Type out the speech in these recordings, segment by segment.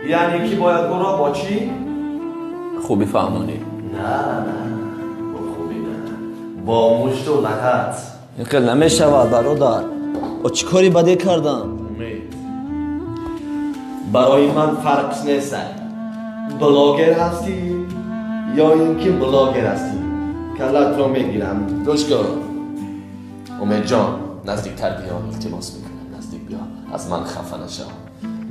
یعنی کی باید او را با چی؟ خوبی فهمونی. نه با خوبی نه، با مشت و لحت. اینقدر نمیشود برادر. و چی کاری بده کردم؟ امید برای من فرق نیست بلاگر هستی یا اینکه بلاگر هستی. کلت رو میگیرم. گوش کن امید جان، نزدیکتر بیا، التماس میکنم نزدیک بیا، از من خفه نشو.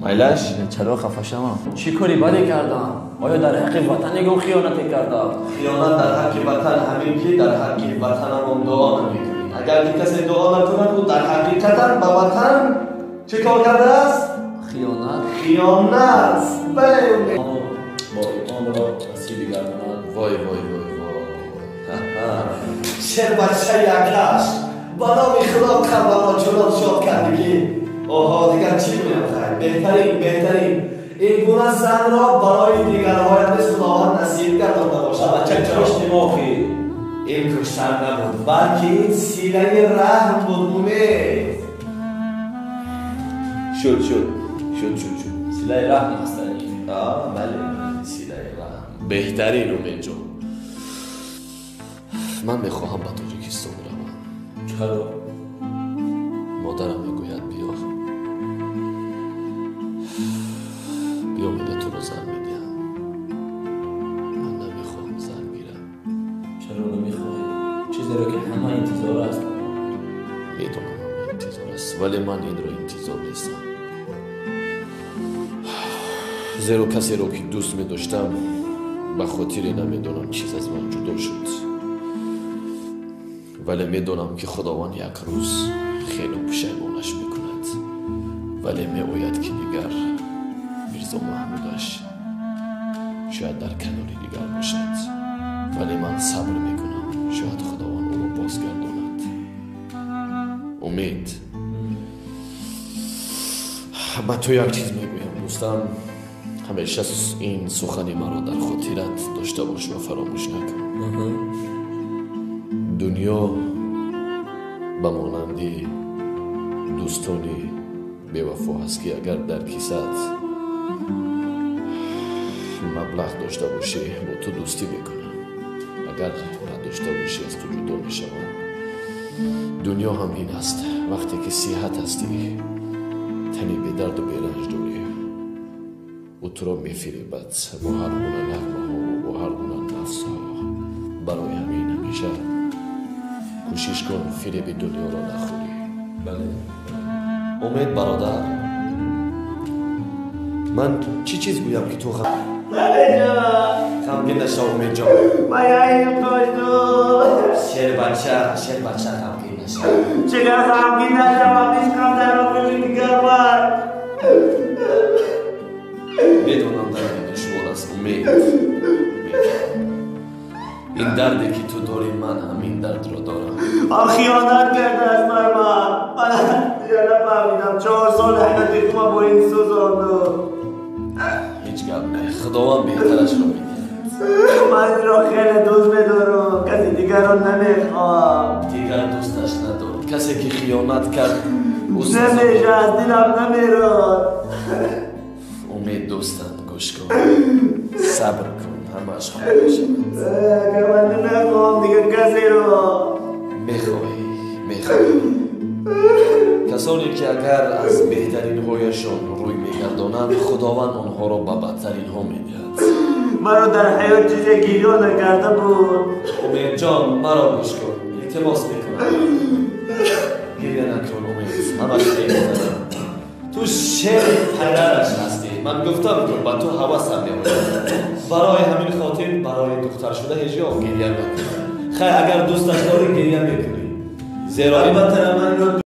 میلش؟ چرا خفه شوم؟ چی کاری بده کردم؟ آیا در حق وطن گم خیانتی کردم؟ خیانت در حق وطن همین که در حق وطن هم دعا نمیکنی. اگر کسی دعا نکند او در حقیقتا به وطن چه کار کرده است؟ خیانت. بله امید با ایمان را مسیح بگرداند. وای شر بچه یکش با نام خدا خبرها چنان شاد کردی که آها دیگر چی میخوای؟ بهترین این گونه زن را برای دیگرهای مثل خداوند نصیب گردانده باشد. چه کشتی ماخی؟ این کشتن نبود بلکه این سیله رحم بود. امید شد سیله رحم هستنی. بله سیله رحم بهترین. امید جان من میخواهم به تاجیکستان روم. چرا؟ مادرم میگوید بیا میده تو رو زن میدیم. من نمیخوام زن گیرم. چرا نمیخوای؟ چیزی رو که همه انتظار است. میدونم همه انتظار است ولی من این رو انتظار نیستم. زیرا کسی رو که دوست میداشتم به خاطر نمیدونم چیز از من جدا شد، ولی میدونم که خداوند یک روز خیلی پشیمانش میکند. ولی میگوید که دیگر میرزا محمودش شاید در کناری دیگر باشد، ولی من صبر میکنم شاید خداوند او رو بازگرداند. امید با تو یک چیز میگویم دوستم، همیشه این سخنی مرا در خاطرت داشته باش و فراموش نکن. دنیا به مانندی دوستانی بی‌وفا است که اگر در کیسه‌ات مبلغ داشته باشی با تو دوستی میکنه، اگر نداشته باشی از تو جدا میشوند. دنیا هم این است، وقتی که صحت هستی تنی به درد و بیرنج داری و تو را میفریبد با هر گونه نغمه ها و با هر گونه نفس ها. برای همین همیشه کوشش کن فریب دنیا را نخوری. بله. امید برادر، من چی چیز گویم که تو غمگین نشو. امید جان شیر بچه غمگین نشو. چقدر غمگین نشوم؟ عشقم در آغوش دیگر من. میدونم دردی دشوار است امید. این دردی که تو داری من همین درد را دارم. خیانت کرده از من دیگر نفهمیدم. 4 سال حیاتی ما با این سوزاندم. هیچ گپ نه، خداوند بهترش رو میده. من این را خیلی دوست میدارم، کسی دیگر را نمیخوام. دیگر دوستش ندارم. کسی که خیانت کرد نمیشه، از دلم نمیراد. امید دوستم گوش کن، صبر کن، همش خوب میشود. اگر من نمیخوام دیگر کسی را. میخوای کسانی که اگر از بهترین هایشان روی میگردانند خداوند آنها را به بدترین ها میدهد. مرا در حیات چیزی گیرا نکرده بود. امید جان مرا گوش کن، التماس میکنم گریه نکن. امید همش خیلی تو شعر پدرش هستی. من گفتم که با تو حواسم میاد. برای همین خاطر برای دختر شده هجا گریه نکن. خیر اگر دوستش داری گریه میکنی، زیرا این بدتر من رو.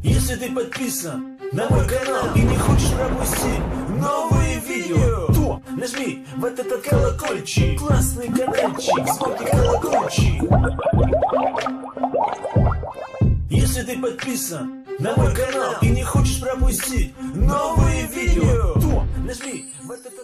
Если ты подписан на мой канал и не хочешь пропустить новые видео, то нажми в этот колокольчик, классный каналчик, звонкий колокольчик. Если ты подписан на мой канал и не хочешь пропустить новые видео, то нажми в этот